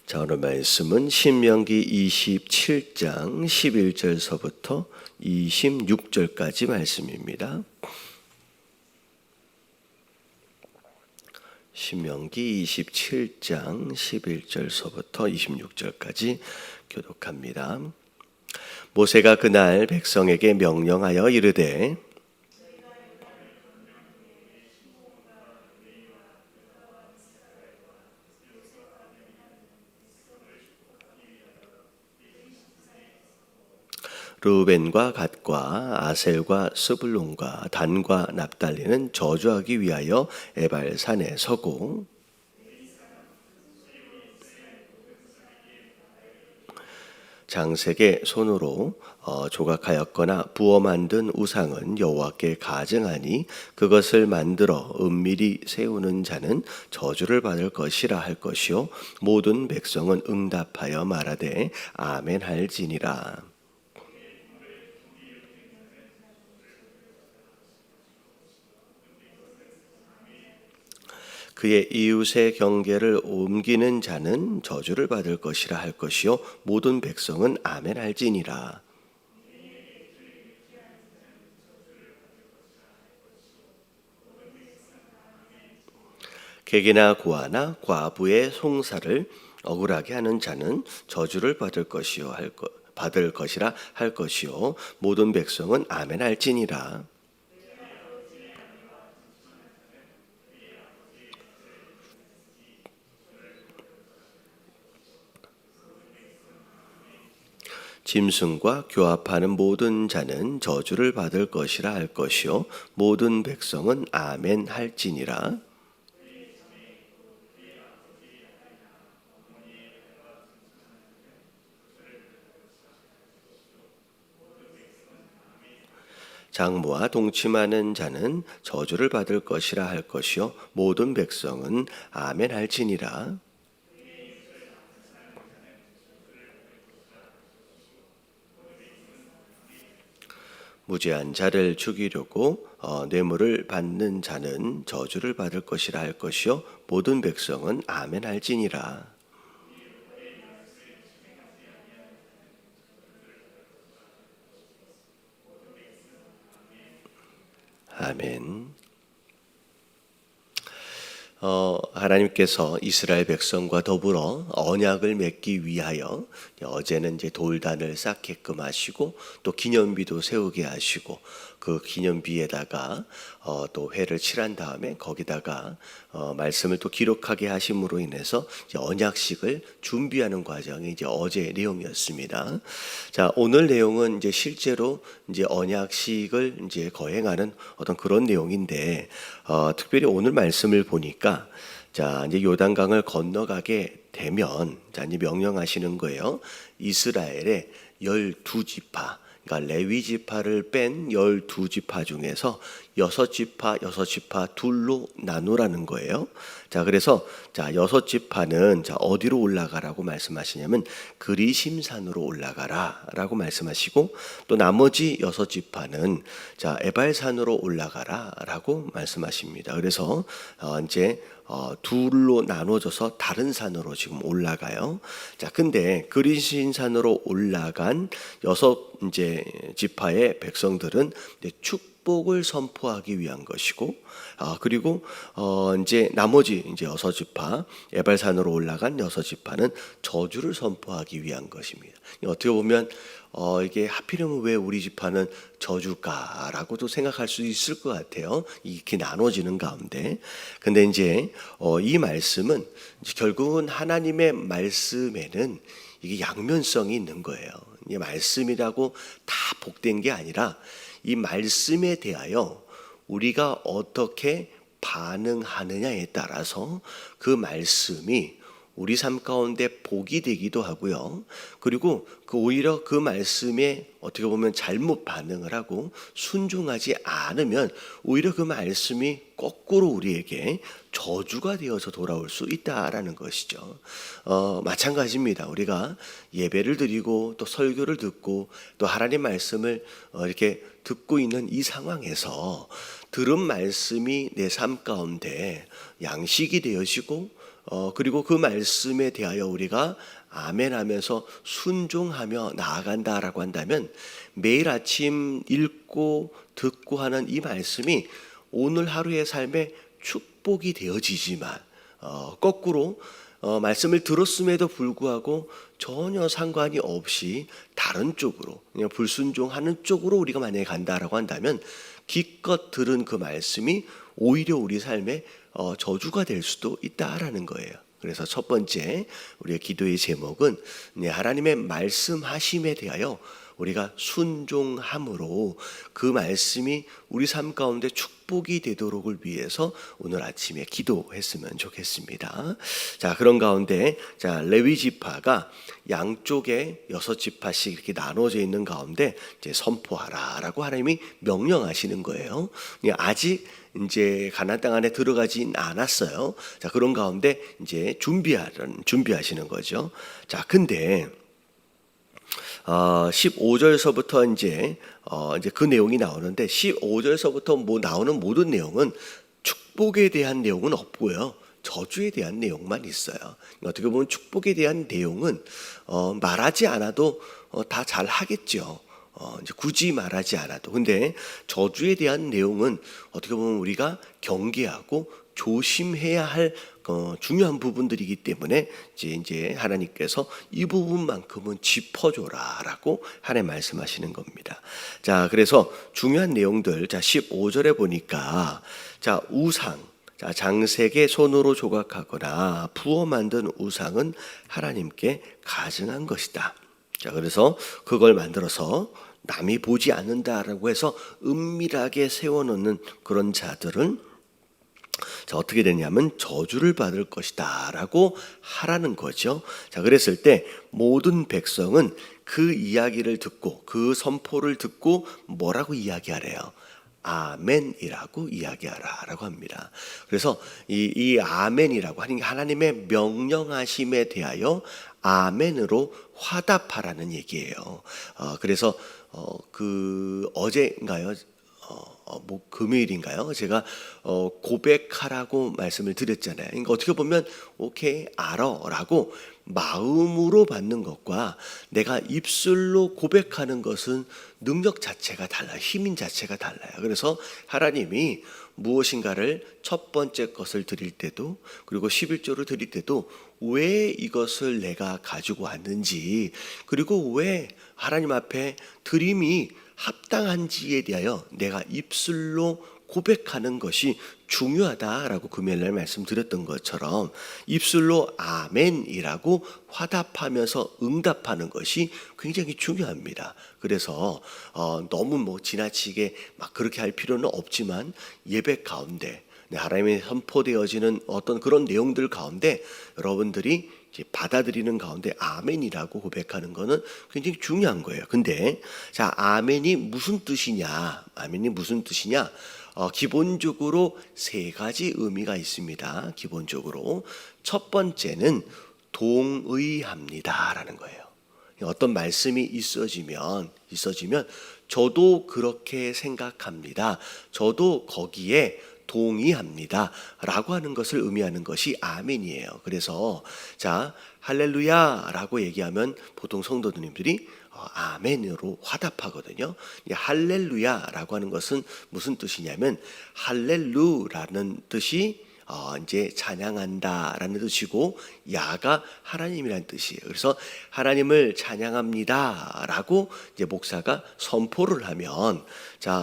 자, 오늘 말씀은 신명기 27장 11절서부터 26절까지 말씀입니다. 신명기 27장 11절서부터 26절까지 교독합니다. 모세가 그날 백성에게 명령하여 이르되 르우벤과 갓과 아셀과 스불론과 단과 납달리는 저주하기 위하여 에발산에 서고 장색의 손으로 조각하였거나 부어 만든 우상은 여호와께 가증하니 그것을 만들어 은밀히 세우는 자는 저주를 받을 것이라 할 것이요 모든 백성은 응답하여 말하되 아멘 할지니라. 그의 이웃의 경계를 옮기는 자는 저주를 받을 것이라 할 것이요 모든 백성은 아멘 할지니라. 객이나 고아나 과부의 송사를 억울하게 하는 자는 저주를 받을 것이라 할 것이요 모든 백성은 아멘 할지니라. 짐승과 교합하는 모든 자는 저주를 받을 것이라 할 것이요 모든 백성은 아멘 할지니라. 장모와 동침하는 자는 저주를 받을 것이라 할 것이요 모든 백성은 아멘 할지니라. 무죄한 자를 죽이려고 뇌물을 받는 자는 저주를 받을 것이라 할 것이요 모든 백성은 아멘 할지니라. 아멘. 하나님께서 이스라엘 백성과 더불어 언약을 맺기 위하여 어제는 이제 돌단을 쌓게끔 하시고 또 기념비도 세우게 하시고 그 기념비에다가 또 회를 칠한 다음에 거기다가 말씀을 또 기록하게 하심으로 인해서 이제 언약식을 준비하는 과정이 이제 어제 내용이었습니다. 자, 오늘 내용은 이제 실제로 이제 언약식을 이제 거행하는 어떤 그런 내용인데 특별히 오늘 말씀을 보니까 자, 이제 요단강을 건너가게 되면 자, 이제 명령하시는 거예요. 이스라엘의 12지파 그러니까 레위 지파를 뺀 12지파 중에서 6지파 둘로 나누라는 거예요. 자, 그래서 자, 6지파는 자, 어디로 올라가라고 말씀하시냐면 그리심산으로 올라가라라고 말씀하시고 또 나머지 6지파는 자, 에발산으로 올라가라라고 말씀하십니다. 그래서 이제 둘로 나눠져서 다른 산으로 지금 올라가요. 자, 근데 그리심산으로 올라간 6 이제 지파의 백성들은 이제 축복을 선포하기 위한 것이고, 그리고 이제 나머지 이제 6지파 에발산으로 올라간 6지파는 저주를 선포하기 위한 것입니다. 어떻게 보면 이게 하필이면 왜 우리 지파는 저주일까라고도 생각할 수 있을 것 같아요. 이렇게 나눠지는 가운데. 근데 이제 이 말씀은 이제 결국은 하나님의 말씀에는 이게 양면성이 있는 거예요. 이 말씀이라고 다 복된 게 아니라 이 말씀에 대하여 우리가 어떻게 반응하느냐에 따라서 그 말씀이 우리 삶 가운데 복이 되기도 하고요. 그리고 오히려 그 말씀에 어떻게 보면 잘못 반응을 하고 순종하지 않으면 오히려 그 말씀이 거꾸로 우리에게 저주가 되어서 돌아올 수 있다라는 것이죠. 마찬가지입니다. 우리가 예배를 드리고 또 설교를 듣고 또 하나님 말씀을 이렇게 듣고 있는 이 상황에서 들은 말씀이 내 삶 가운데 양식이 되어지고 그리고 그 말씀에 대하여 우리가 아멘 하면서 순종하며 나아간다라고 한다면 매일 아침 읽고 듣고 하는 이 말씀이 오늘 하루의 삶에 축복이 되어지지만 거꾸로 말씀을 들었음에도 불구하고 전혀 상관이 없이 다른 쪽으로 그냥 불순종하는 쪽으로 우리가 만약에 간다라고 한다면 기껏 들은 그 말씀이 오히려 우리 삶에 저주가 될 수도 있다라는 거예요. 그래서 첫 번째 우리의 기도의 제목은 하나님의 말씀하심에 대하여 우리가 순종함으로 그 말씀이 우리 삶 가운데 축복이 되도록을 위해서 오늘 아침에 기도했으면 좋겠습니다. 자, 그런 가운데 레위 지파가 양쪽에 6지파씩 이렇게 나눠져 있는 가운데 이제 선포하라라고 하나님이 명령하시는 거예요. 아직 이제 가나안 땅 안에 들어가진 않았어요. 자, 그런 가운데 이제 준비하시는 거죠. 자, 근데 15절서부터 이제 그 내용이 나오는데 15절서부터 나오는 모든 내용은 축복에 대한 내용은 없고요. 저주에 대한 내용만 있어요. 어떻게 보면 축복에 대한 내용은 말하지 않아도 다 잘 하겠죠. 이제 굳이 말하지 않아도. 근데 저주에 대한 내용은 어떻게 보면 우리가 경계하고 조심해야 할 중요한 부분들이기 때문에 이제 하나님께서 이 부분만큼은 짚어줘라라고 하나님 말씀하시는 겁니다. 자, 그래서 중요한 내용들 15절에 보니까 우상, 장색의 손으로 조각하거나 부어 만든 우상은 하나님께 가증한 것이다. 자, 그래서 그걸 만들어서 남이 보지 않는다라고 해서 은밀하게 세워놓는 그런 자들은 어떻게 되냐면 저주를 받을 것이다 라고 하라는 거죠. 자, 그랬을 때 모든 백성은 그 이야기를 듣고 그 선포를 듣고 뭐라고 이야기하래요? 아멘이라고 이야기하라라고 합니다. 그래서 이 아멘이라고 하는 게 하나님의 명령하심에 대하여 아멘으로 화답하라는 얘기예요. 그래서 어제인가요? 금요일인가요? 제가 고백하라고 말씀을 드렸잖아요. 그러니까 어떻게 보면 오케이 알아라고 마음으로 받는 것과 내가 입술로 고백하는 것은 능력 자체가 달라요. 힘인 자체가 달라요. 그래서 하나님이 무엇인가를 첫 번째 것을 드릴 때도 그리고 11조를 드릴 때도 왜 이것을 내가 가지고 왔는지 그리고 왜 하나님 앞에 드림이 합당한지에 대하여 내가 입술로 고백하는 것이 중요하다라고 금요일날 말씀드렸던 것처럼 입술로 아멘이라고 화답하면서 응답하는 것이 굉장히 중요합니다. 그래서 너무 지나치게 막 그렇게 할 필요는 없지만 예배 가운데 하나님의 선포되어지는 어떤 그런 내용들 가운데 여러분들이 받아들이는 가운데 아멘이라고 고백하는 것은 굉장히 중요한 거예요. 근데 아멘이 무슨 뜻이냐? 아멘이 무슨 뜻이냐? 기본적으로 세 가지 의미가 있습니다. 기본적으로 첫 번째는 동의합니다라는 거예요. 어떤 말씀이 있어지면 저도 그렇게 생각합니다. 저도 거기에 동의합니다 라고 하는 것을 의미하는 것이 아멘이에요. 그래서 할렐루야 라고 얘기하면 보통 성도님들이 아멘으로 화답하거든요. 할렐루야 라고 하는 것은 무슨 뜻이냐면 할렐루라는 뜻이 이제 찬양한다라는 뜻이고 야가 하나님이라는 뜻이에요. 그래서 하나님을 찬양합니다라고 이제 목사가 선포를 하면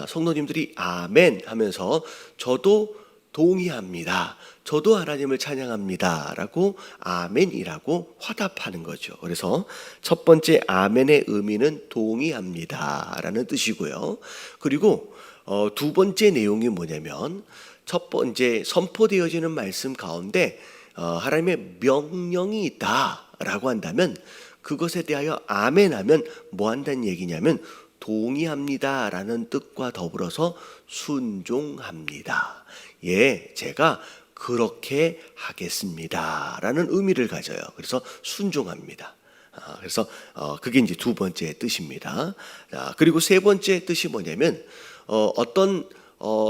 성도님들이 아멘 하면서 저도 동의합니다. 저도 하나님을 찬양합니다라고 아멘이라고 화답하는 거죠. 그래서 첫 번째 아멘의 의미는 동의합니다라는 뜻이고요. 그리고 두 번째 내용이 뭐냐면 첫 번째 선포되어지는 말씀 가운데 하나님의 명령이 있다라고 한다면 그것에 대하여 아멘하면 뭐 한다는 얘기냐면 동의합니다라는 뜻과 더불어서 순종합니다. 예, 제가 그렇게 하겠습니다라는 의미를 가져요. 그래서 순종합니다. 그래서 그게 이제 두 번째 뜻입니다. 그리고 세 번째 뜻이 뭐냐면 어떤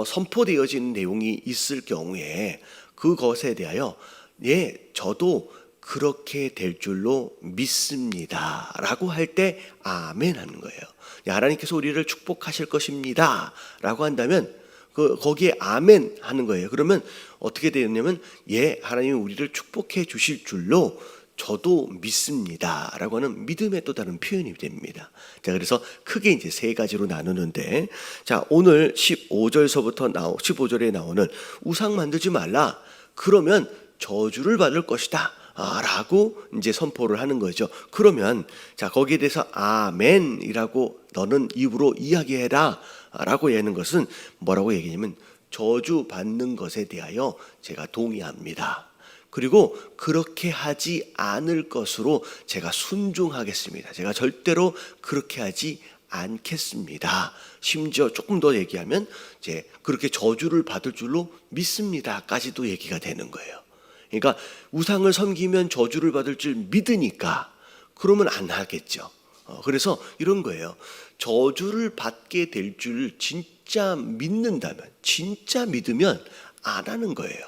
선포되어지는 내용이 있을 경우에 그것에 대하여 예, 저도 그렇게 될 줄로 믿습니다 라고 할 때 아멘 하는 거예요. 하나님께서 우리를 축복하실 것입니다 라고 한다면 거기에 아멘 하는 거예요. 그러면 어떻게 되느냐면 예, 하나님이 우리를 축복해 주실 줄로 저도 믿습니다 라고 하는 믿음의 또 다른 표현이 됩니다. 자, 그래서 크게 이제 세 가지로 나누는데, 자, 오늘 15절에 나오는 우상 만들지 말라, 그러면 저주를 받을 것이다 라고 이제 선포를 하는 거죠. 그러면 자, 거기에 대해서 아멘이라고 너는 입으로 이야기해라 라고 하는 것은 뭐라고 얘기냐면 저주 받는 것에 대하여 제가 동의합니다. 그리고 그렇게 하지 않을 것으로 제가 순종하겠습니다. 제가 절대로 그렇게 하지 않겠습니다. 심지어 조금 더 얘기하면 이제 그렇게 저주를 받을 줄로 믿습니다까지도 얘기가 되는 거예요. 그러니까 우상을 섬기면 저주를 받을 줄 믿으니까 그러면 안 하겠죠. 그래서 이런 거예요. 저주를 받게 될 줄 진짜 믿는다면, 진짜 믿으면 안 하는 거예요.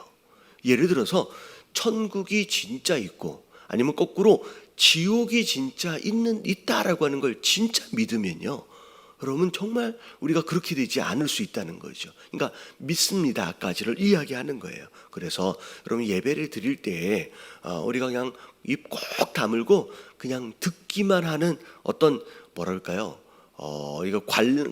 예를 들어서 천국이 진짜 있고 아니면 거꾸로 지옥이 진짜 있다라고 하는 걸 진짜 믿으면요, 그러면 정말 우리가 그렇게 되지 않을 수 있다는 거죠. 그러니까 믿습니다까지를 이야기하는 거예요. 그래서 여러분 예배를 드릴 때 우리가 그냥 입 꼭 다물고 그냥 듣기만 하는 어떤 뭐랄까요? 이거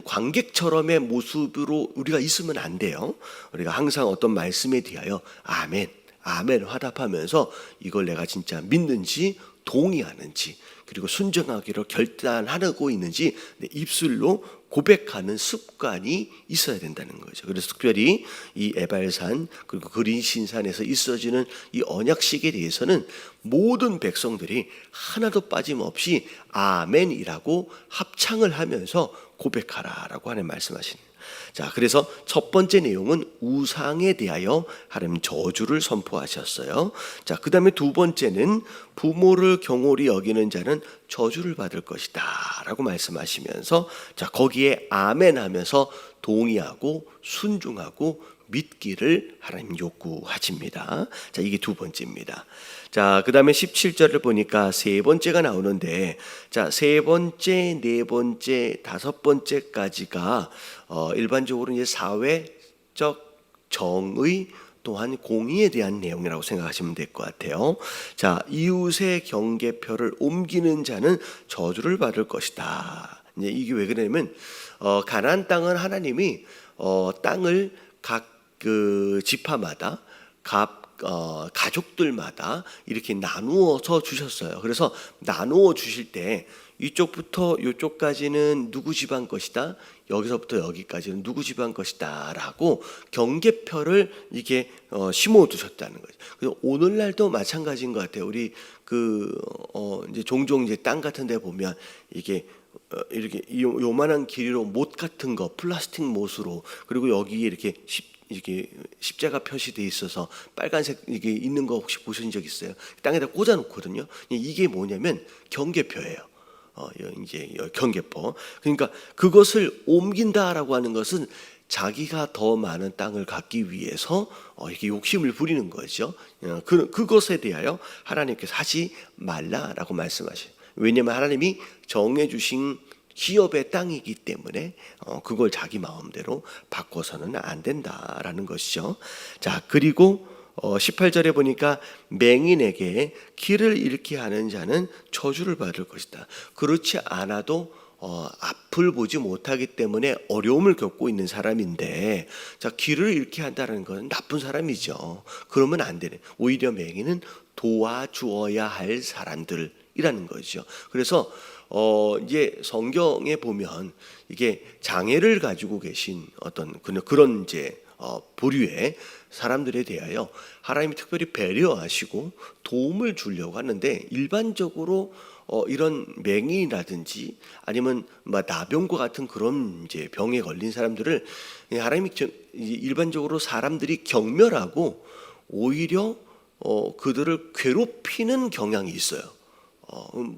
관객처럼의 모습으로 우리가 있으면 안 돼요. 우리가 항상 어떤 말씀에 대하여 아멘, 아멘 화답하면서 이걸 내가 진짜 믿는지 동의하는지 그리고 순종하기로 결단하고 있는지 내 입술로 고백하는 습관이 있어야 된다는 거죠. 그래서 특별히 이 에발산 그리고 그린신산에서 있어지는 이 언약식에 대해서는 모든 백성들이 하나도 빠짐없이 아멘이라고 합창을 하면서 고백하라라고 하는 말씀하십니다. 자, 그래서 첫 번째 내용은 우상에 대하여 하나님 저주를 선포하셨어요. 자, 그 다음에 두 번째는 부모를 경홀히 여기는 자는 저주를 받을 것이다 라고 말씀하시면서, 자, 거기에 아멘 하면서 동의하고 순종하고 믿기를 하나님 요구하십니다. 자, 이게 두 번째입니다. 자, 그 다음에 17절을 보니까 세 번째가 나오는데, 자, 세 번째, 네 번째, 다섯 번째까지가 일반적으로 이제 사회적 정의 또한 공의에 대한 내용이라고 생각하시면 될 것 같아요. 자, 이웃의 경계표를 옮기는 자는 저주를 받을 것이다. 이제 이게 왜 그러냐면 가나안 땅은 하나님이 땅을 각 그 지파마다 가족들마다 이렇게 나누어서 주셨어요. 그래서 나누어 주실 때 이쪽부터 이쪽까지는 누구 집안 것이다, 여기서부터 여기까지는 누구 집안 것이다 라고 경계표를 이렇게 심어 두셨다는 거죠. 그래서 오늘날도 마찬가지인 것 같아요. 우리 이제 종종 이제 땅 같은 데 보면 이게 이렇게 요만한 길이로 못 같은 거 플라스틱 못으로, 그리고 여기에 이렇게 십자가 표시돼 있어서 빨간색 이게 있는 거 혹시 보신 적 있어요? 땅에다 꽂아 놓거든요. 이게 뭐냐면 경계표예요. 이제 경계표. 그러니까 그것을 옮긴다라고 하는 것은 자기가 더 많은 땅을 갖기 위해서 이렇게 욕심을 부리는 거죠. 그것에 대하여 하나님께서 하지 말라라고 말씀하셔요. 왜냐하면 하나님이 정해주신 기업의 땅이기 때문에 그걸 자기 마음대로 바꿔서는 안 된다라는 것이죠. 자, 그리고 18절에 보니까 맹인에게 길을 잃게 하는 자는 저주를 받을 것이다. 그렇지 않아도 앞을 보지 못하기 때문에 어려움을 겪고 있는 사람인데, 자, 길을 잃게 한다는 건 나쁜 사람이죠. 그러면 안 되네. 오히려 맹인은 도와주어야 할 사람들이라는 거죠. 그래서 이제 성경에 보면 이게 장애를 가지고 계신 어떤 그런 이제 부류의 사람들에 대하여 하나님이 특별히 배려하시고 도움을 주려고 하는데, 일반적으로 이런 맹인이라든지 아니면 나병과 같은 그런 이제 병에 걸린 사람들을 하나님이 일반적으로 사람들이 경멸하고 오히려 그들을 괴롭히는 경향이 있어요.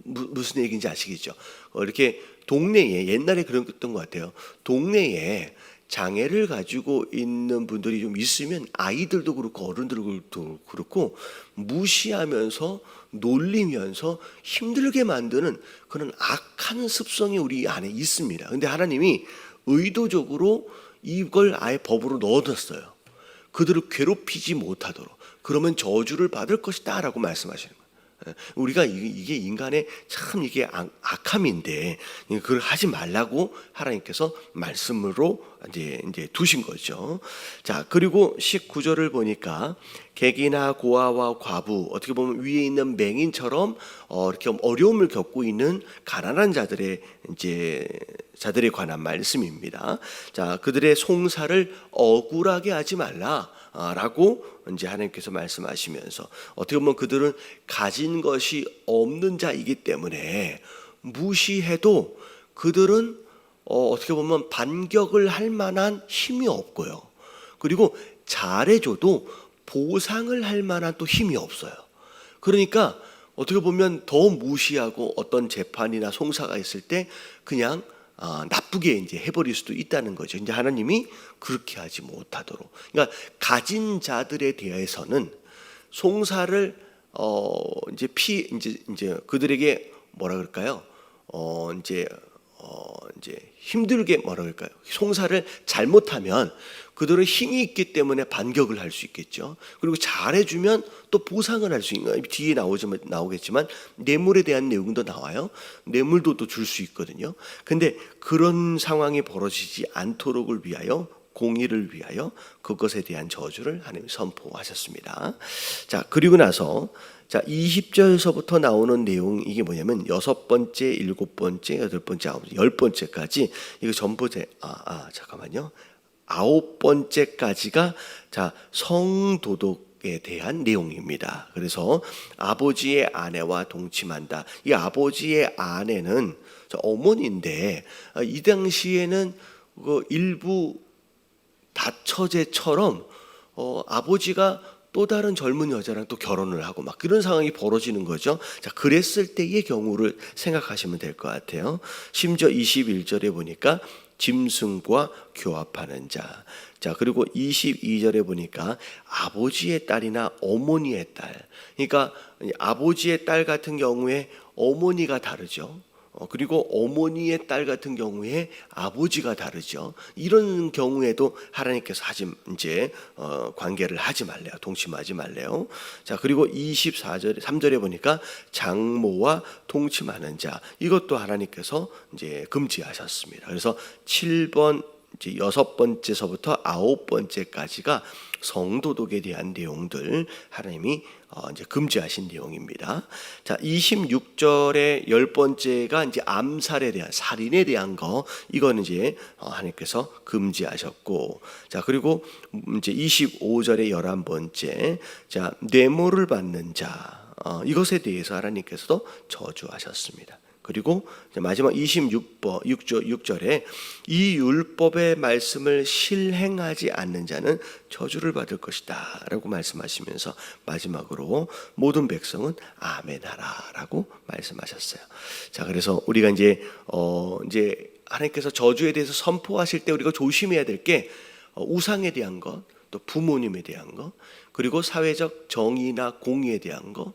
무슨 얘기인지 아시겠죠? 이렇게 동네에 옛날에 그랬던 것 같아요. 동네에 장애를 가지고 있는 분들이 좀 있으면 아이들도 그렇고 어른들도 그렇고 무시하면서 놀리면서 힘들게 만드는 그런 악한 습성이 우리 안에 있습니다. 근데 하나님이 의도적으로 이걸 아예 법으로 넣어뒀어요. 그들을 괴롭히지 못하도록. 그러면 저주를 받을 것이다 라고 말씀하시는 거예요. 우리가 이게 인간의 참 이게 악함인데 그걸 하지 말라고 하나님께서 말씀으로 이제 두신 거죠. 자, 그리고 19절을 보니까 객이나 고아와 과부, 어떻게 보면 위에 있는 맹인처럼 이렇게 어려움을 겪고 있는 가난한 자들에 관한 말씀입니다. 자, 그들의 송사를 억울하게 하지 말라라고 이제 하나님께서 말씀하시면서 어떻게 보면 그들은 가진 것이 없는 자이기 때문에 무시해도 그들은 어떻게 보면 반격을 할 만한 힘이 없고요. 그리고 잘해줘도 보상을 할 만한 또 힘이 없어요. 그러니까 어떻게 보면 더 무시하고 어떤 재판이나 송사가 있을 때 그냥 나쁘게 이제 해버릴 수도 있다는 거죠. 이제 하나님이 그렇게 하지 못하도록. 그러니까 가진 자들에 대해서는 송사를 이제 그들에게 뭐라 그럴까요? 이제 힘들게 뭐라 그럴까요? 송사를 잘못하면 그들은 힘이 있기 때문에 반격을 할 수 있겠죠. 그리고 잘해주면 또 보상을 할 수 있는, 뒤에 나오겠지만 뇌물에 대한 내용도 나와요. 뇌물도 또 줄 수 있거든요. 근데 그런 상황이 벌어지지 않도록을 위하여, 공의를 위하여 그것에 대한 저주를 하나님이 선포하셨습니다. 자, 그리고 나서 20절에서부터 나오는 내용, 이게 뭐냐면 6번째, 7번째, 8번째, 10번째까지 이거 전부 잠깐만요. 9번째까지가 성도덕에 대한 내용입니다. 그래서 아버지의 아내와 동침한다. 이 아버지의 아내는 어머니인데 이 당시에는 그 일부 다처제처럼 아버지가 또 다른 젊은 여자랑 또 결혼을 하고 막 그런 상황이 벌어지는 거죠. 자, 그랬을 때의 경우를 생각하시면 될 것 같아요. 심지어 21절에 보니까 짐승과 교합하는 자. 자, 그리고 22절에 보니까 아버지의 딸이나 어머니의 딸. 그러니까 아버지의 딸 같은 경우에 어머니가 다르죠. 그리고 어머니의 딸 같은 경우에 아버지가 다르죠. 이런 경우에도 하나님께서 관계를 하지 말래요. 동침하지 말래요. 자, 그리고 24절 3절에 보니까 장모와 동침하는 자, 이것도 하나님께서 이제 금지하셨습니다. 그래서 7번 이제 6번째서부터 9번째까지가 성도덕에 대한 내용들 하나님이 이제 금지하신 내용입니다. 자, 26절의 10번째가 이제 암살에 대한, 살인에 대한 거, 이거는 이제 하나님께서 금지하셨고, 자, 그리고 이제 25절의 11번째, 자, 뇌물을 받는 자, 이것에 대해서 하나님께서도 저주하셨습니다. 그리고 마지막 6절에 이 율법의 말씀을 실행하지 않는 자는 저주를 받을 것이다 라고 말씀하시면서 마지막으로 모든 백성은 아멘하라 라고 말씀하셨어요. 자, 그래서 우리가 이제 하나님께서 저주에 대해서 선포하실 때 우리가 조심해야 될 게 우상에 대한 것, 또 부모님에 대한 것, 그리고 사회적 정의나 공의에 대한 것,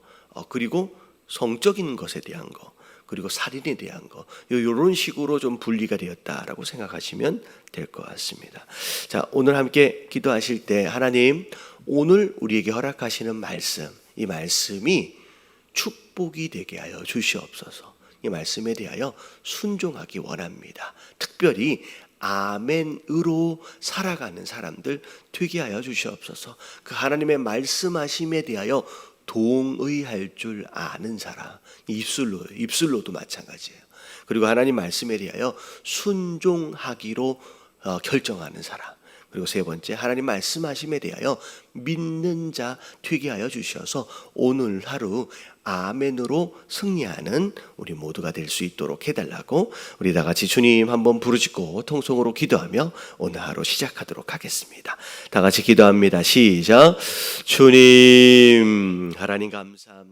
그리고 성적인 것에 대한 것, 그리고 살인에 대한 거, 이런 식으로 좀 분리가 되었다라고 생각하시면 될 것 같습니다. 자, 오늘 함께 기도하실 때 하나님, 오늘 우리에게 허락하시는 말씀, 이 말씀이 축복이 되게 하여 주시옵소서. 이 말씀에 대하여 순종하기 원합니다. 특별히 아멘으로 살아가는 사람들 되게 하여 주시옵소서. 그 하나님의 말씀하심에 대하여 동의할 줄 아는 사람, 입술로도 마찬가지예요. 그리고 하나님 말씀에 대하여 순종하기로 결정하는 사람. 그리고 세 번째, 하나님 말씀하심에 대하여 믿는 자 되게 하여 주셔서 오늘 하루 아멘으로 승리하는 우리 모두가 될 수 있도록 해달라고 우리 다 같이 주님 한번 부르짖고 통성으로 기도하며 오늘 하루 시작하도록 하겠습니다. 다 같이 기도합니다. 시작. 주님, 하나님 감사합니다.